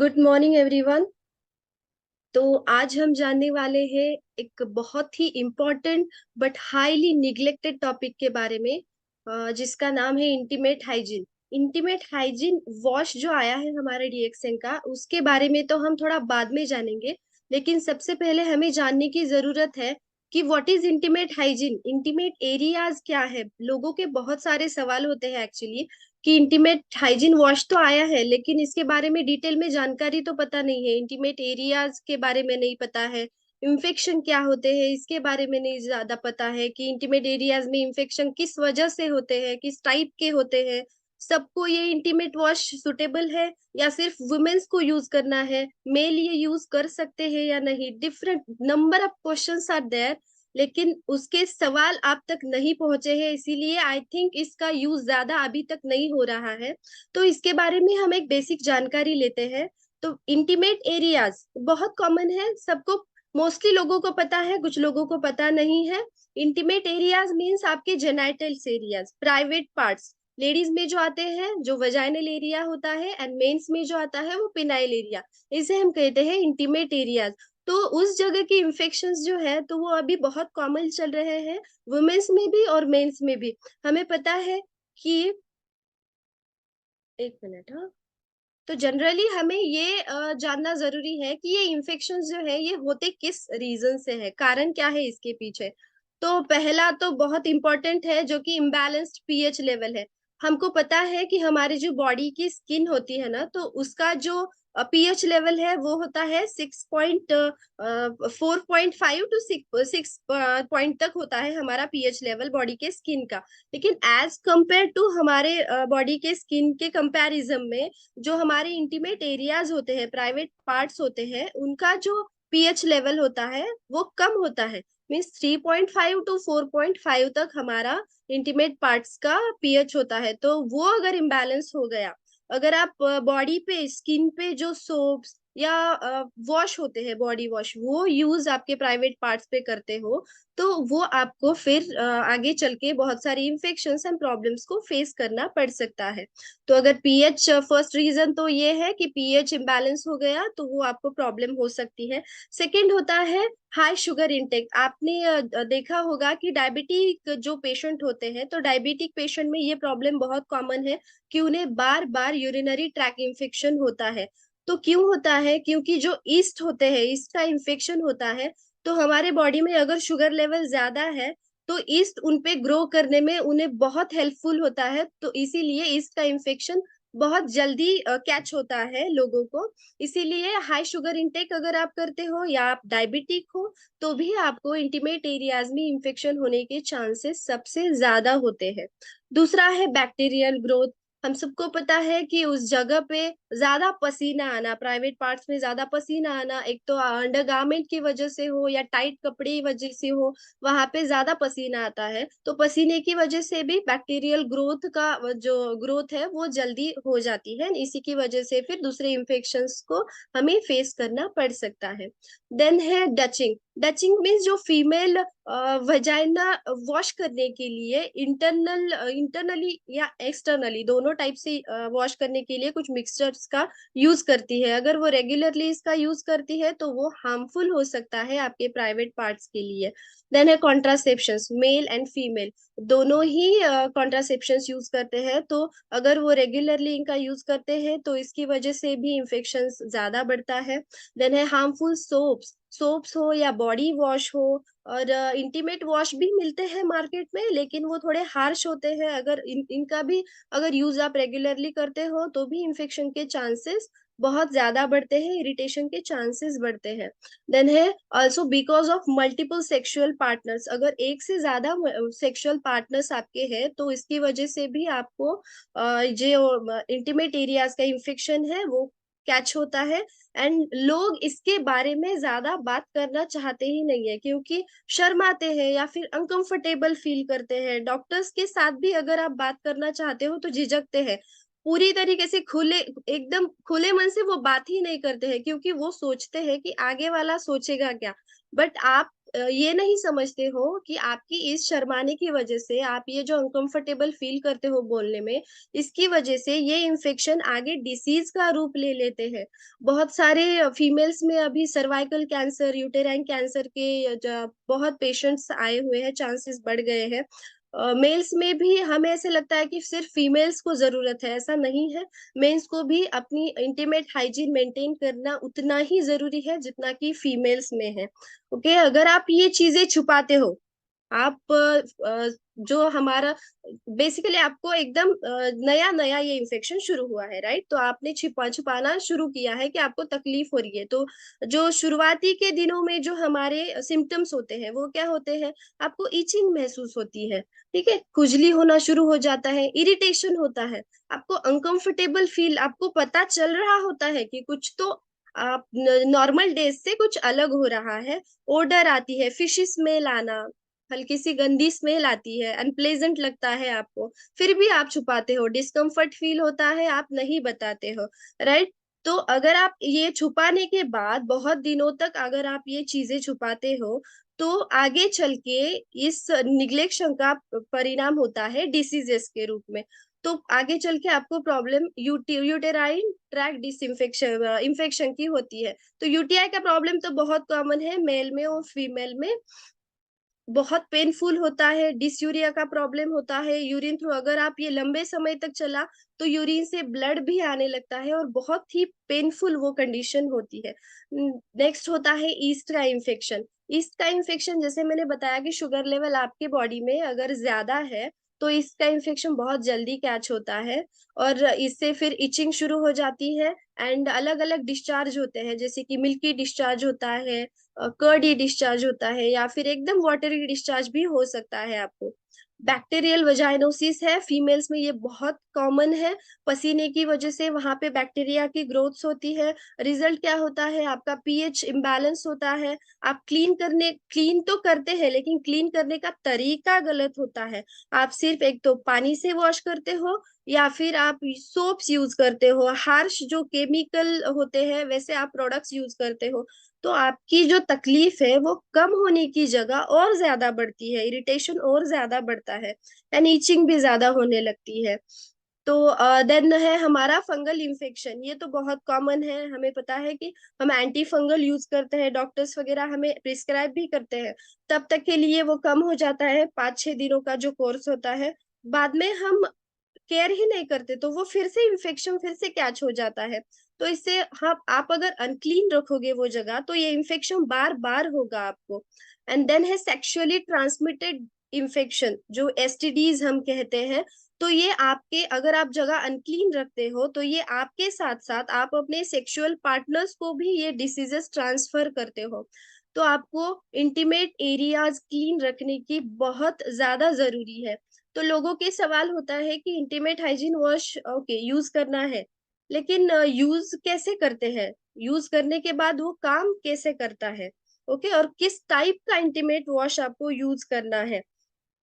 Good morning everyone. तो आज हम जानने वाले हैं एक बहुत ही important but highly neglected topic के बारे में, जिसका नाम है intimate hygiene. Intimate hygiene wash जो आया है हमारे डीएक्सएन का, उसके बारे में तो हम थोड़ा बाद में जानेंगे। लेकिन सबसे पहले हमें जानने की जरूरत है कि what is intimate hygiene, intimate areas क्या है। लोगों के बहुत सारे सवाल होते हैं एक्चुअली कि इंटीमेट हाइजीन वॉश तो आया है, लेकिन इसके बारे में डिटेल में जानकारी तो पता नहीं है, इंटीमेट एरियाज के बारे में नहीं पता है, इन्फेक्शन क्या होते हैं इसके बारे में नहीं ज्यादा पता है कि इंटीमेट एरियाज में इन्फेक्शन किस वजह से होते हैं, किस टाइप के होते हैं। सबको ये इंटीमेट वॉश सुटेबल है या सिर्फ वुमेन्स को यूज करना है, मेल ये यूज कर सकते हैं या नहीं, different number of questions are there. लेकिन उसके सवाल आप तक नहीं पहुंचे हैं, इसीलिए आई थिंक इसका यूज ज्यादा अभी तक नहीं हो रहा है। तो इसके बारे में हम एक बेसिक जानकारी लेते हैं। तो इंटीमेट एरियाज बहुत कॉमन है, सबको मोस्टली लोगों को पता है, कुछ लोगों को पता नहीं है। इंटीमेट एरियाज मीन्स आपके genitals areas, private parts. Ladies में जो आते हैं जो वजाइनल एरिया होता है, एंड मेंस में जो आता है वो पिनाइल एरिया, इसे हम कहते हैं इंटीमेट एरियाज। तो उस जगह की इन्फेक्शंस जो है तो वो अभी बहुत कॉमन चल रहे हैं, वुमेन्स में भी और मेंस में भी। हमें पता है कि, एक मिनट, हाँ। तो जनरली हमें ये जानना जरूरी है कि ये इन्फेक्शंस जो है ये होते किस रीजन से है, कारण क्या है इसके पीछे। तो पहला तो बहुत इंपॉर्टेंट है जो कि इम्बैलेंस्ड पीएच लेवल है। हमको पता है कि हमारी जो बॉडी की स्किन होती है ना, तो उसका जो पीएच लेवल है वो होता है 4.5 टू 6 पॉइंट तक होता है हमारा पीएच लेवल बॉडी के स्किन का। लेकिन एज कंपेयर टू हमारे बॉडी के स्किन के कंपैरिजन में, जो हमारे इंटीमेट एरियाज होते हैं, प्राइवेट पार्ट्स होते हैं, उनका जो पीएच लेवल होता है वो कम होता है। मीन्स 3.5 टू 4.5 तक हमारा इंटीमेट पार्ट्स का पीएच होता है। तो वो अगर इम्बैलेंस हो गया, अगर आप बॉडी पे, स्किन पे जो सोप्स या वॉश होते हैं, बॉडी वॉश, वो यूज आपके प्राइवेट पार्ट्स पे करते हो, तो वो आपको फिर आगे चल के बहुत सारी इन्फेक्शंस एंड प्रॉब्लम्स को फेस करना पड़ सकता है। तो अगर पीएच, फर्स्ट रीजन तो ये है कि पीएच इम्बैलेंस हो गया तो वो आपको प्रॉब्लम हो सकती है। सेकंड होता है हाई शुगर इंटेक। आपने देखा होगा कि डायबिटिक जो पेशेंट होते हैं, तो डायबिटिक पेशेंट में ये प्रॉब्लम बहुत कॉमन है कि उन्हें बार बार यूरिनरी ट्रैक इन्फेक्शन होता है। तो क्यों होता है? क्योंकि जो ईस्ट होते हैं, ईस्ट का इन्फेक्शन होता है। तो हमारे बॉडी में अगर शुगर लेवल ज्यादा है तो ईस्ट उन पे ग्रो करने में उन्हें बहुत हेल्पफुल होता है, तो इसीलिए ईस्ट का इन्फेक्शन बहुत जल्दी कैच होता है लोगों को। इसीलिए हाई शुगर इंटेक अगर आप करते हो या आप डायबिटिक हो, तो भी आपको इंटीमेट एरियाज में इंफेक्शन होने के चांसेस सबसे ज्यादा होते हैं। दूसरा है बैक्टीरियल ग्रोथ। हम सबको पता है कि उस जगह पे ज्यादा पसीना आना, प्राइवेट पार्ट्स में ज्यादा पसीना आना, एक तो अंडरगारमेंट की वजह से हो या टाइट कपड़े की वजह से हो, वहां पे ज्यादा पसीना आता है, तो पसीने की वजह से भी बैक्टीरियल ग्रोथ का जो ग्रोथ है वो जल्दी हो जाती है। इसी की वजह से फिर दूसरे इन्फेक्शंस को हमें फेस करना पड़ सकता है। देन है डचिंग। डचिंग मीन्स जो फीमेल वजाइना वॉश करने के लिए इंटरनली या एक्सटर्नली दोनों टाइप से वॉश करने के लिए कुछ मिक्सचर्स का यूज करती है। अगर वो रेगुलरली इसका यूज करती है तो वो हार्मफुल हो सकता है आपके प्राइवेट पार्ट्स के लिए। देन है कॉन्ट्रासेप्शंस, मेल एंड फीमेल दोनों ही कॉन्ट्रासेप्शंस यूज करते हैं। तो अगर वो रेगुलरली इनका यूज करते हैं तो इसकी वजह से भी इन्फेक्शन ज्यादा बढ़ता है। देन है हार्मफुल सोप्स, सोप्स हो या बॉडी वॉश हो, और इंटीमेट वॉश भी मिलते हैं मार्केट में, लेकिन वो थोड़े हार्श होते हैं। अगर इनका भी अगर यूज आप रेगुलरली करते हो तो भी इन्फेक्शन के चांसेस बहुत ज्यादा बढ़ते हैं, इरिटेशन के चांसेस बढ़ते हैं। देन है also because of multiple sexual partners. अगर एक से ज्यादा सेक्सुअल पार्टनर्स आपके हैं तो इसकी वजह से भी आपको जो इंटीमेट एरियाज का इन्फेक्शन है वो कैच होता है। एंड लोग इसके बारे में ज्यादा बात करना चाहते ही नहीं है, क्योंकि शर्माते हैं या फिर अनकंफर्टेबल फील करते हैं। डॉक्टर्स के साथ भी अगर आप बात करना चाहते हो तो झिझकते हैं, पूरी तरीके से खुले, एकदम खुले मन से वो बात ही नहीं करते हैं, क्योंकि वो सोचते हैं कि आगे वाला सोचेगा क्या। बट आप ये नहीं समझते हो कि आपकी इस शर्माने की वजह से, आप ये जो अनकंफर्टेबल फील करते हो बोलने में, इसकी वजह से ये इन्फेक्शन आगे डिसीज का रूप ले लेते हैं। बहुत सारे फीमेल्स में अभी सर्वाइकल कैंसर, यूटेराइन कैंसर के बहुत पेशेंट्स आए हुए हैं, चांसेस बढ़ गए हैं। मेल्स में भी हमें ऐसे लगता है कि सिर्फ फीमेल्स को जरूरत है, ऐसा नहीं है। मेंस को भी अपनी इंटीमेट हाइजीन मेंटेन करना उतना ही जरूरी है जितना कि फीमेल्स में है। ओके, अगर आप ये चीजें छुपाते हो, आप जो हमारा बेसिकली आपको एकदम नया नया ये इन्फेक्शन शुरू हुआ है, राइट? तो आपने छुपाना शुरू किया है कि आपको तकलीफ हो रही है। तो जो शुरुआती के दिनों में जो हमारे सिम्टम्स होते हैं वो क्या होते हैं? आपको इचिंग महसूस होती है, ठीक है, खुजली होना शुरू हो जाता है, इरिटेशन होता है, आपको अनकंफर्टेबल फील, आपको पता चल रहा होता है कि कुछ तो आप नॉर्मल डेज से कुछ अलग हो रहा है। ओडर आती है, फिश स्मेल आना, हल्की सी गंदी स्मेल आती है, अनप्लेजेंट लगता है आपको, फिर भी आप छुपाते हो, डिस्कम्फर्ट फील होता है, आप नहीं बताते हो, राइट? तो अगर आप ये छुपाने के बाद बहुत दिनों तक अगर आप ये चीजें छुपाते हो, तो आगे चल के इस निग्लेक्शन का परिणाम होता है डिसीजेस के रूप में। तो आगे चल के आपको problem uterine track disinfection infection की होती है। तो यूटीआई का प्रॉब्लम तो बहुत कॉमन है मेल में और फीमेल में, बहुत पेनफुल होता है। डिसयूरिया का प्रॉब्लम होता है, यूरिन थ्रू अगर आप ये लंबे समय तक चला तो यूरिन से ब्लड भी आने लगता है और बहुत ही पेनफुल वो कंडीशन होती है। नेक्स्ट होता है ईस्ट का इन्फेक्शन। ईस्ट का इन्फेक्शन जैसे मैंने बताया कि शुगर लेवल आपके बॉडी में अगर ज्यादा है तो इसका इन्फेक्शन बहुत जल्दी कैच होता है और इससे फिर इचिंग शुरू हो जाती है। एंड अलग अलग डिस्चार्ज होते हैं, जैसे कि मिल्की डिस्चार्ज होता है, कर्डी डिस्चार्ज होता है, या फिर एकदम वाटरी डिस्चार्ज भी हो सकता है आपको। बैक्टीरियल वजाइनोसिस है फीमेल्स में, ये बहुत कॉमन है। पसीने की वजह से वहां पे बैक्टीरिया की ग्रोथ होती है। रिजल्ट क्या होता है? आपका पीएच इम्बैलेंस होता है। आप क्लीन तो करते हैं लेकिन क्लीन करने का तरीका गलत होता है। आप सिर्फ एक तो पानी से वॉश करते हो या फिर आप सोप्स यूज करते हो, हार्श जो केमिकल होते हैं वैसे आप प्रोडक्ट्स यूज करते हो। तो आपकी जो तकलीफ है वो कम होने की जगह और ज्यादा बढ़ती है, इरिटेशन और ज्यादा बढ़ता है, एंड ईचिंग भी ज्यादा होने लगती है। तो देन है हमारा फंगल इन्फेक्शन। ये तो बहुत कॉमन है, हमें पता है कि हम एंटी फंगल यूज करते हैं, डॉक्टर्स वगैरह हमें प्रिस्क्राइब भी करते हैं। तब तक के लिए वो कम हो जाता है, 5-6 दिनों का जो कोर्स होता है। बाद में हम केयर ही नहीं करते तो वो फिर से इन्फेक्शन फिर से कैच हो जाता है। तो इससे हाँ, आप अगर अनक्लीन रखोगे वो जगह तो ये इन्फेक्शन बार बार होगा आपको। एंड देन है सेक्सुअली ट्रांसमिटेड इन्फेक्शन, जो एसटीडीज हम कहते हैं। तो ये आपके, अगर आप जगह अनक्लीन रखते हो तो ये आपके साथ साथ आप अपने सेक्सुअल पार्टनर्स को भी ये डिसीजेस ट्रांसफर करते हो। तो आपको इंटीमेट एरियाज क्लीन रखने की बहुत ज्यादा जरूरी है। तो लोगों के सवाल होता है कि intimate hygiene wash okay use करना है, लेकिन यूज कैसे करते हैं? यूज करने के बाद वो काम कैसे करता है? ओके, और किस टाइप का इंटीमेट वॉश आपको यूज करना है?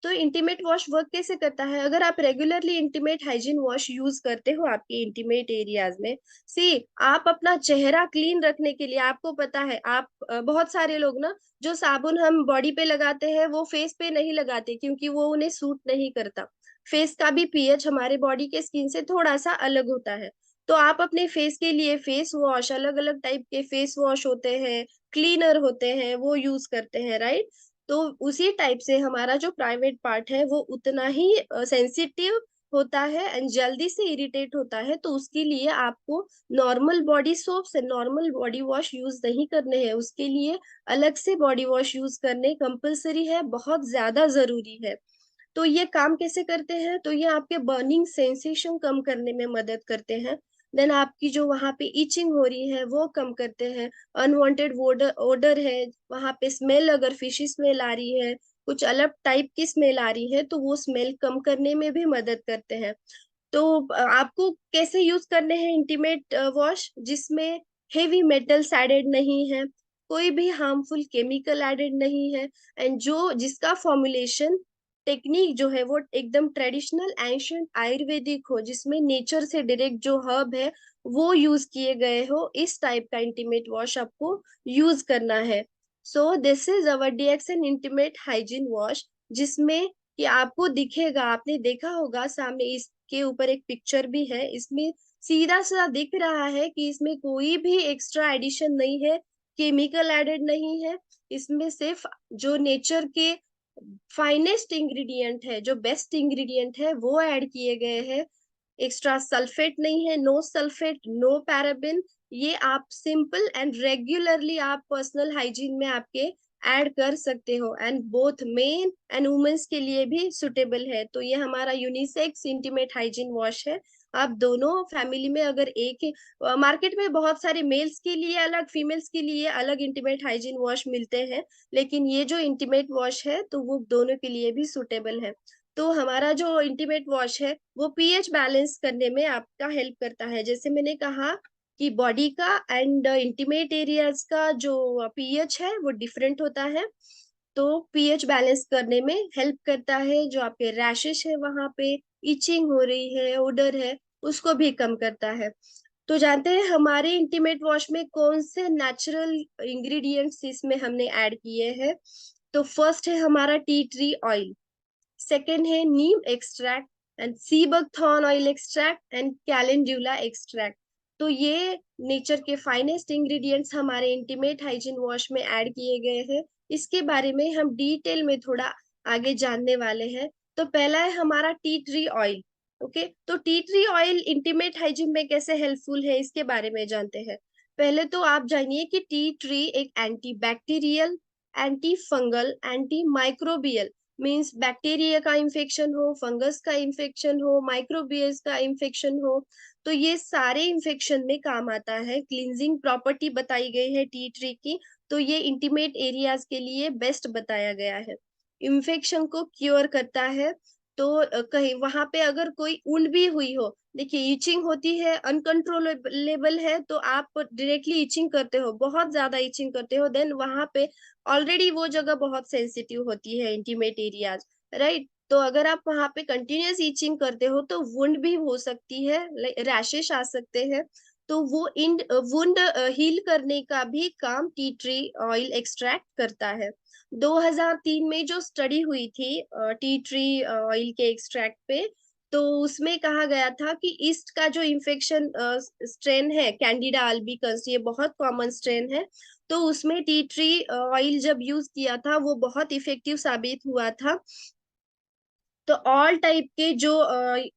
तो इंटीमेट वॉश वर्क कैसे करता है? अगर आप regularly intimate hygiene wash use करते हो आपके इंटीमेट एरियाज में, सी आप अपना चेहरा क्लीन रखने के लिए, आपको पता है आप बहुत सारे लोग ना, जो साबुन हम बॉडी पे लगाते हैं वो फेस पे नहीं लगाते क्योंकि वो उन्हें सूट नहीं करता। फेस का भी पीएच हमारे बॉडी के स्किन से थोड़ा सा अलग होता है। तो आप अपने फेस के लिए फेस वॉश, अलग अलग टाइप के फेस वॉश होते हैं, क्लीनर होते हैं, वो यूज करते हैं, राइट? तो उसी टाइप से हमारा जो प्राइवेट पार्ट है वो उतना ही सेंसिटिव होता है एंड जल्दी से इरिटेट होता है। तो उसके लिए आपको नॉर्मल बॉडी सोप से नॉर्मल बॉडी वॉश यूज नहीं करने हैं, उसके लिए अलग से बॉडी वॉश यूज करने कंपलसरी है, बहुत ज्यादा जरूरी है। तो ये काम कैसे करते हैं? तो ये आपके बर्निंग सेंसेशन कम करने में मदद करते हैं। देन आपकी जो वहां पे इचिंग हो रही है वो कम करते हैं। अनवांटेड ओडर ओडर है वहां पे, स्मेल अगर फिश स्मेल आ रही है, कुछ अलग टाइप की स्मेल आ रही है, तो वो स्मेल कम करने में भी मदद करते हैं। तो आपको कैसे यूज करने हैं इंटीमेट वॉश जिसमें हेवी मेटल्स एडेड नहीं है, कोई भी हार्मफुल केमिकल एडेड नहीं है, एंड जो जिसका फॉर्मुलेशन टेक्निक जो है वो एकदम ट्रेडिशनल एंशियंट आयुर्वेदिक हो, जिसमें नेचर से डायरेक्ट जो हर्ब है वो यूज किए गए हो, इस टाइप का इंटीमेट वॉश आपको यूज करना है। So this is our DX and intimate hygiene wash, जिसमें कि आपको दिखेगा, आपने देखा होगा सामने इसके ऊपर एक पिक्चर भी है, इसमें सीधा सा दिख रहा है कि इसमें कोई भी एक्स्ट्रा एडिशन नहीं है, केमिकल एडेड नहीं है। इसमें सिर्फ जो नेचर के फाइनेस्ट इंग्रेडिएंट है, जो बेस्ट इंग्रेडिएंट है, वो ऐड किए गए हैं। एक्स्ट्रा सल्फेट नहीं है, नो सल्फेट, नो पैराबिन। ये आप सिंपल एंड रेगुलरली आप पर्सनल हाइजीन में आपके ऐड कर सकते हो, and both men and womens के लिए भी सुटेबल है। तो ये हमारा यूनिसेक्स इंटीमेट हाइजीन वॉश है। आप दोनों फैमिली में अगर एक ही, मार्केट में बहुत सारे मेल्स के लिए अलग, फीमेल्स के लिए अलग इंटीमेट हाइजीन वॉश मिलते हैं, लेकिन ये जो इंटीमेट वॉश है तो वो दोनों के लिए भी सुटेबल है। तो हमारा जो इंटीमेट वॉश है वो पीएच बैलेंस करने में आपका हेल्प करता है। जैसे मैंने कहा कि बॉडी का एंड इंटीमेट एरियाज का जो पीएच है वो डिफरेंट होता है, तो पीएच बैलेंस करने में हेल्प करता है। जो आपके रैशेस है वहां पे, इचिंग हो रही है, ओडर है, उसको भी कम करता है। तो जानते हैं हमारे इंटीमेट वॉश में कौन से नेचुरल इंग्रेडिएंट्स इसमें हमने ऐड किए हैं। तो फर्स्ट है हमारा टी ट्री ऑयल, सेकेंड है neem extract, and sea buckthorn oil extract and calendula extract. तो ये नेचर के फाइनेस्ट इंग्रेडिएंट्स हमारे इंटीमेट हाइजीन वॉश में ऐड किए गए हैं। इसके बारे में हम डिटेल में थोड़ा आगे जानने वाले हैं। तो पहला है हमारा टी ट्री ऑयल। ओके, तो tea tree oil intimate hygiene में कैसे हेल्पफुल है इसके बारे में जानते हैं। पहले तो आप जानिए कि टी ट्री एक anti bacterial, anti fungal, anti microbial, means bacteria का इन्फेक्शन हो, फंगस का इन्फेक्शन हो, माइक्रोबियस का इन्फेक्शन हो, तो ये सारे इन्फेक्शन में काम आता है। क्लींजिंग प्रॉपर्टी बताई गई है टी ट्री की, तो ये इंटीमेट एरियाज के लिए बेस्ट बताया गया है। इन्फेक्शन को क्योर करता है। तो कहीं वहां पे अगर कोई ऊंड भी हुई हो, देखिए इचिंग होती है, अनकंट्रोलेबल है, तो आप डायरेक्टली इचिंग करते हो, बहुत ज्यादा इचिंग करते हो, देन वहां पे ऑलरेडी वो जगह बहुत सेंसिटिव होती है, इंटीमेट एरियाज, राइट। तो अगर आप वहां पे कंटिन्यूअस ईचिंग करते हो तो वुंड भी हो सकती है, रैशेस आ सकते हैं। तो वो इन वुंड हील करने का भी काम टी ट्री ऑयल एक्सट्रैक्ट करता है। 2003 में जो स्टडी हुई थी टी ट्री ऑयल के एक्सट्रैक्ट पे, तो उसमें कहा गया था कि ईस्ट का जो इन्फेक्शन स्ट्रेन है, कैंडिडा अल्बिकन्स, ये बहुत कॉमन स्ट्रेन है। तो उसमें टी ट्री ऑयल जब यूज किया था वो बहुत इफेक्टिव साबित हुआ था। तो ऑल टाइप के जो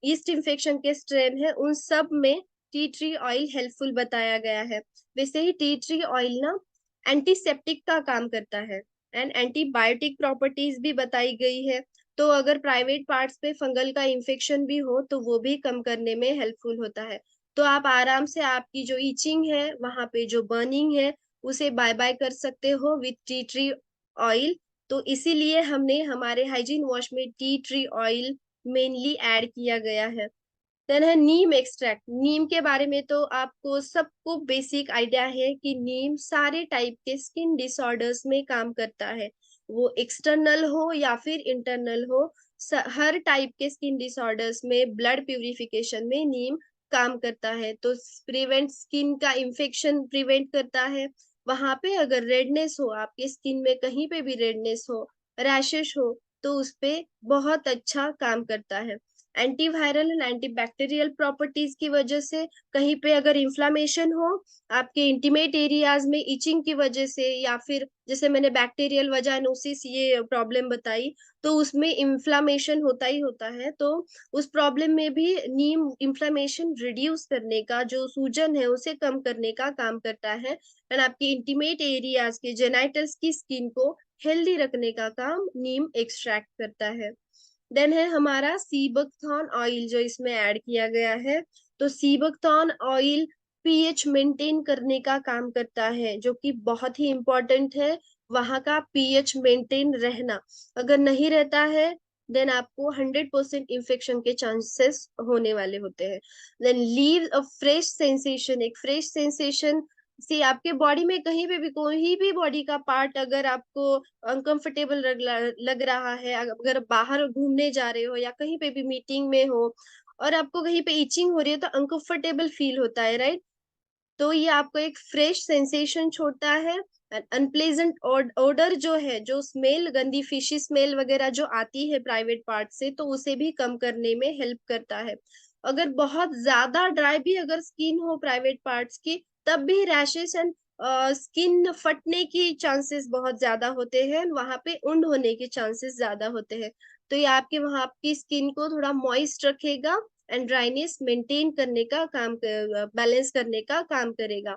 ईस्ट इन्फेक्शन के स्ट्रेन है उन सब में टी ट्री ऑयल हेल्पफुल बताया गया है। वैसे ही टी ट्री ऑयल ना एंटीसेप्टिक का काम करता है, एंड एंटीबायोटिक प्रॉपर्टीज भी बताई गई है। तो अगर प्राइवेट पार्ट्स पे फंगल का इन्फेक्शन भी हो तो वो भी कम करने में हेल्पफुल होता है। तो आप आराम से आपकी जो ईचिंग है, वहां पे जो बर्निंग है, उसे बाय बाय कर सकते हो विथ टी ट्री ऑयल। तो इसीलिए हमने हमारे हाइजीन वॉश में tea tree oil mainly add किया गया है। देन है नीम एक्सट्रैक्ट। नीम के बारे में तो आपको सबको बेसिक आइडिया है कि नीम सारे टाइप के स्किन डिसऑर्डर्स में काम करता है, वो एक्सटर्नल हो या फिर इंटरनल हो। हर टाइप के स्किन डिसऑर्डर्स में, ब्लड प्यूरिफिकेशन में नीम काम करता है। तो प्रिवेंट स्किन का इन्फेक्शन प्रिवेंट करता है। वहां पे अगर रेडनेस हो, आपके स्किन में कहीं पे भी रेडनेस हो, रैशेस हो, तो उस पे बहुत अच्छा काम करता है। एंटीवायरल एंड एंटीबैक्टीरियल प्रॉपर्टीज की वजह से कहीं पे अगर इन्फ्लामेशन हो, आपके इंटीमेट एरियाज में इचिंग की वजह से, या फिर जैसे मैंने बैक्टीरियल वजाइनोसिस ये प्रॉब्लम बताई, तो उसमें इन्फ्लामेशन होता ही होता है। तो उस प्रॉब्लम में भी नीम इन्फ्लामेशन रिड्यूस करने का, जो सूजन है उसे कम करने का काम करता है, एंड आपकी इंटीमेट एरियाज के जेनाइटल्स की स्किन को हेल्दी रखने का काम नीम एक्सट्रैक्ट करता है। देन है हमारा सीबकथॉर्न ऑयल जो इसमें ऐड किया गया है। तो सीबकथॉर्न ऑयल पीएच मेंटेन करने का काम करता है, जो कि बहुत ही इंपॉर्टेंट है। वहां का पीएच मेंटेन रहना, अगर नहीं रहता है देन आपको 100% इन्फेक्शन के चांसेस होने वाले होते हैं। Then leave a fresh sensation. एक फ्रेश सेंसेशन सी आपके बॉडी में कहीं पे भी, कोई भी बॉडी का पार्ट अगर आपको अनकंफर्टेबल लग रहा है, अगर बाहर घूमने जा रहे हो या कहीं पे भी मीटिंग में हो और आपको कहीं पे इचिंग हो रही है तो अनकंफर्टेबल फील होता है, राइट। तो ये आपको एक फ्रेश सेंसेशन छोड़ता है, अनप्लेजेंट ओडर जो है, जो स्मेल, गंदी फिशी स्मेल वगैरह जो आती है प्राइवेट पार्ट से, तो उसे भी कम करने में हेल्प करता है। अगर बहुत ज्यादा ड्राई भी अगर स्किन हो प्राइवेट पार्ट्स की, तब भी रैशेस एंड स्किन फटने की चांसेस बहुत ज्यादा होते हैं, वहां पे उंड होने के चांसेस ज्यादा होते हैं। तो ये आपके वहां आपकी स्किन को थोड़ा मॉइस्ट रखेगा एंड ड्राइनेस मेंटेन करने का काम, बैलेंस करने का काम करेगा।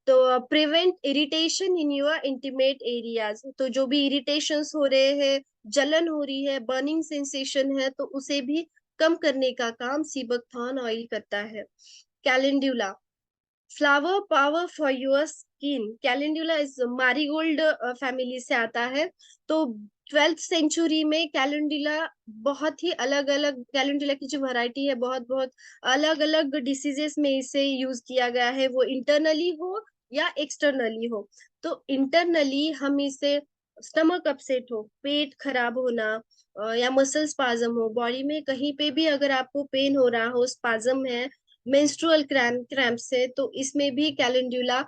तो prevent irritation in your intimate areas, तो जो भी इरिटेशंस हो रहे हैं, जलन हो रही है, बर्निंग सेंसेशन है, तो उसे भी कम करने का काम सीबकथॉर्न ऑयल करता है। Calendula, flower power for your skin. Calendula is marigold family से आता है। तो 12th सेंचुरी में कैलेंडुला बहुत ही अलग अलग, कैलेंडुला की जो वैरायटी है बहुत बहुत अलग अलग डिसीजेस में इसे यूज किया गया है, वो इंटरनली हो या एक्सटर्नली हो। तो इंटरनली हम इसे स्टमक अपसेट हो, पेट खराब होना, या मसल स्पाजम हो, बॉडी में कहीं पे भी अगर आपको पेन हो रहा हो, स्पाजम है, मेंस्ट्रुअल क्रैम्प से, तो इसमें भी कैलेंडुला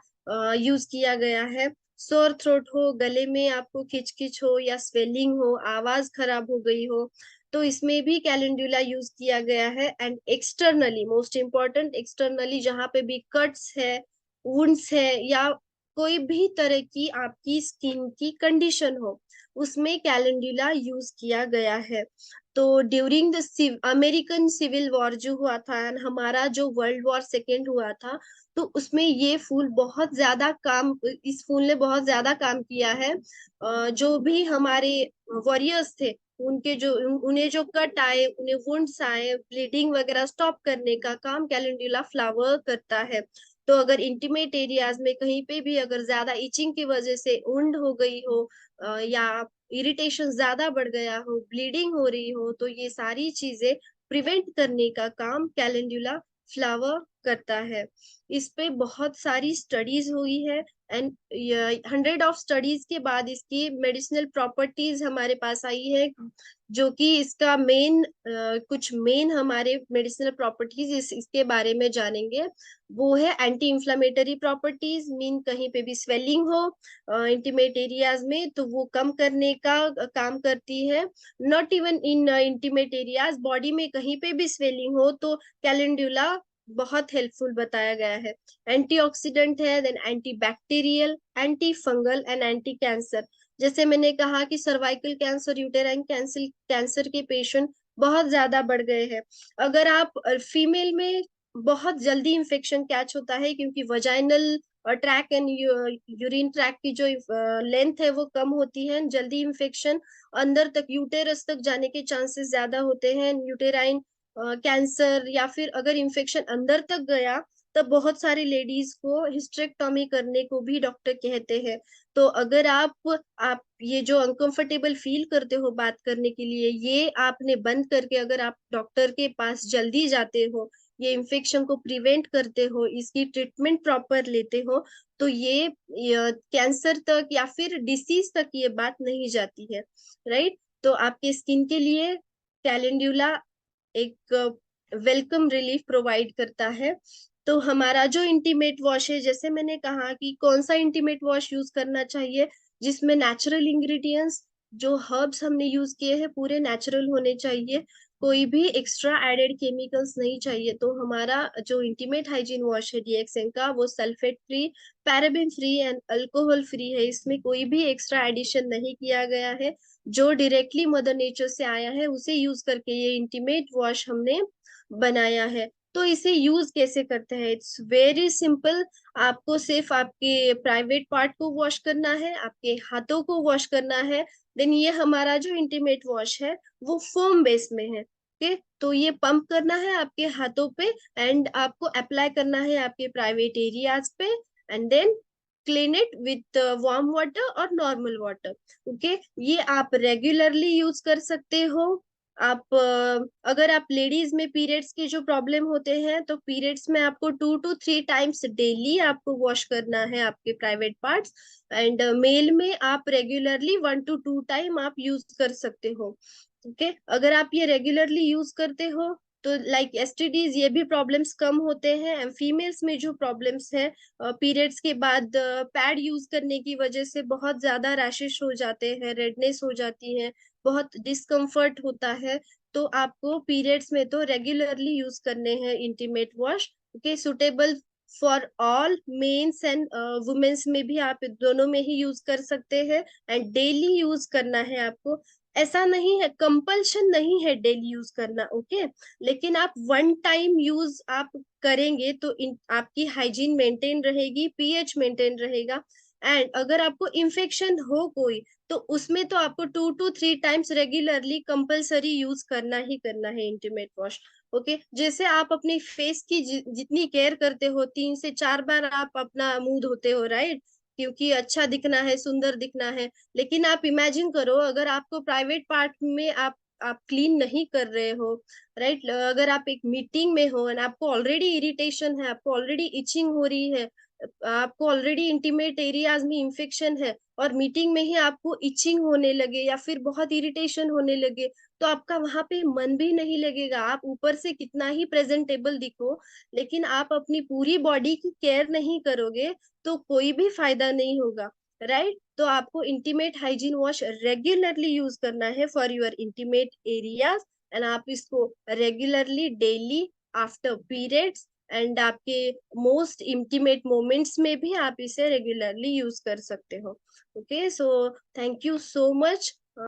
यूज किया गया है। सोर थ्रोट हो, गले में आपको खिचखिच हो या स्वेलिंग हो, आवाज खराब हो गई हो, तो इसमें भी कैलेंडुला यूज किया गया है। And externally, most important, externally जहां पे भी कट्स है, वुंड्स है, या कोई भी तरह की आपकी स्किन की कंडीशन हो, उसमें कैलेंडुला यूज किया गया है। तो during the American Civil War जो हुआ था, and हमारा जो वर्ल्ड वॉर सेकेंड हुआ था, तो उसमें ये फूल बहुत ज्यादा काम, इस फूल ने बहुत ज्यादा काम किया है। जो भी हमारे वॉरियर्स थे, उनके जो उन्हें जो कट आए, उन्हें वुंड्स आए, ब्लीडिंग वगैरह स्टॉप करने का काम कैलेंडुला फ्लावर करता है। तो अगर इंटीमेट एरियाज में कहीं पे भी अगर ज्यादा इचिंग की वजह से वुंड हो गई हो, या इरिटेशन ज्यादा बढ़ गया हो, ब्लीडिंग हो रही हो, तो ये सारी चीजें प्रिवेंट करने का काम कैलेंडुला फ्लावर करता है। इस पे बहुत सारी स्टडीज हुई है, एंड 100 ऑफ स्टडीज के बाद इसकी मेडिसिनल प्रॉपर्टीज हमारे पास आई है, जो कि इसका मेन, कुछ मेन हमारे मेडिसिनल प्रॉपर्टीज इसके बारे में जानेंगे। वो है एंटी इंफ्लेमेटरी प्रॉपर्टीज, मीन कहीं पे भी स्वेलिंग हो इंटीमेट एरियाज में, तो वो कम करने का काम करती है। Not even in intimate areas, body में कहीं पे भी स्वेलिंग हो, तो कैलेंडुला बहुत हेल्पफुल बताया गया है। एंटीऑक्सीडेंट है, then anti bacterial, anti fungal and anti cancer. जैसे मैंने कहा कि cervical cancer, uterine cancer, cancer के पेशेंट बहुत ज्यादा बढ़ गए हैं। अगर आप फीमेल में बहुत जल्दी इंफेक्शन कैच होता है, क्योंकि vaginal track and urine track की जो लेंथ है वो कम होती है, जल्दी इंफेक्शन अंदर तक, यूटेरस तक जाने के चांसेस ज्यादा होते हैं। यूटेराइन कैंसर, या फिर अगर इंफेक्शन अंदर तक गया, तब बहुत सारी लेडीज को हिस्टेरेक्टोमी करने को भी डॉक्टर कहते हैं। तो अगर आप ये जो अनकंफर्टेबल फील करते हो बात करने के लिए, ये आपने बंद करके अगर आप डॉक्टर के पास जल्दी जाते हो, ये इन्फेक्शन को प्रिवेंट करते हो, इसकी ट्रीटमेंट प्रॉपर लेते हो, तो ये कैंसर तक या फिर डिसीज तक ये बात नहीं जाती है, राइट। तो आपके स्किन के लिए कैलेंडुला एक वेलकम रिलीफ प्रोवाइड करता है। तो हमारा जो इंटीमेट वॉश है, जैसे मैंने कहा कि कौन सा इंटीमेट वॉश यूज करना चाहिए, जिसमें नेचुरल इंग्रेडिएंट्स, जो हर्ब्स हमने यूज किए हैं पूरे नेचुरल होने चाहिए, कोई भी एक्स्ट्रा एडेड केमिकल्स नहीं चाहिए। तो हमारा जो इंटीमेट हाइजीन वॉश है डीएक्सएन का, वो sulphate free, paraben free and alcohol free है। इसमें कोई भी एक्स्ट्रा एडिशन नहीं किया गया है, जो डायरेक्टली मदर नेचर से आया है उसे यूज करके ये इंटीमेट वॉश हमने बनाया है। तो इसे यूज कैसे करते हैं, इट्स वेरी सिंपल। आपको सिर्फ आपके प्राइवेट पार्ट को वॉश करना है, आपके हाथों को वॉश करना है। देन ये हमारा जो इंटीमेट वॉश है वो फोम बेस में है, ओके। तो ये पंप करना है आपके हाथों पे, एंड आपको अप्लाई करना है आपके प्राइवेट एरियाज पे, and then clean it with warm water और नॉर्मल वाटर, ओके। ये आप रेगुलरली यूज कर सकते हो। आप अगर आप लेडीज में पीरियड्स के जो प्रॉब्लम होते हैं, तो पीरियड्स में आपको 2 to 3 टाइम्स डेली आपको वॉश करना है आपके प्राइवेट पार्ट्स। एंड मेल में आप रेगुलरली 1 to 2 टाइम आप यूज कर सकते हो, ओके। अगर आप ये रेगुलरली यूज करते हो, तो लाइक एसटीडीज ये भी प्रॉब्लम्स कम होते हैं। फीमेल्स में जो प्रॉब्लम्स है पीरियड्स के बाद पैड यूज करने की वजह से बहुत ज्यादा रैशेस हो जाते हैं, रेडनेस हो जाती है, बहुत डिस्कम्फर्ट होता है। तो आपको पीरियड्स में तो रेगुलरली यूज करने हैं intimate wash. Okay, suitable for all mens and womens में भी आप दोनों में ही यूज कर सकते हैं। एंड डेली यूज करना है आपको। ऐसा नहीं है, कंपल्शन नहीं है डेली यूज करना। ओके, लेकिन आप वन टाइम यूज आप करेंगे तो आपकी हाइजीन मेंटेन रहेगी, पीएच मेंटेन रहेगा। एंड अगर आपको इन्फेक्शन हो कोई, तो उसमें तो आपको 2 to 3 times regularly compulsory use करना ही करना है इंटीमेट वॉश। ओके, जैसे आप अपनी फेस की जितनी केयर करते हो, 3 से 4 बार आप अपना मुंह धोते हो, राइट? क्योंकि अच्छा दिखना है, सुंदर दिखना है। लेकिन आप इमेजिन करो, अगर आपको प्राइवेट पार्ट में आप क्लीन नहीं कर रहे हो, राइट? अगर आप एक मीटिंग में हो एंड आपको ऑलरेडी इरिटेशन है, आपको ऑलरेडी इचिंग हो रही है, आपको ऑलरेडी इंटीमेट एरियाज में इंफेक्शन है, और मीटिंग में ही आपको इचिंग होने लगे या फिर बहुत इरिटेशन होने लगे, तो आपका वहां पे मन भी नहीं लगेगा। आप ऊपर से कितना ही प्रेजेंटेबल दिखो, लेकिन आप अपनी पूरी बॉडी की केयर नहीं करोगे तो कोई भी फायदा नहीं होगा, राइट? तो आपको intimate hygiene wash regularly use करना है for your intimate areas. And आप इसको regularly daily after periods and आपके मोस्ट इंटीमेट मोमेंट्स में भी आप इसे रेगुलरली यूज कर सकते हो। Okay, so thank you so much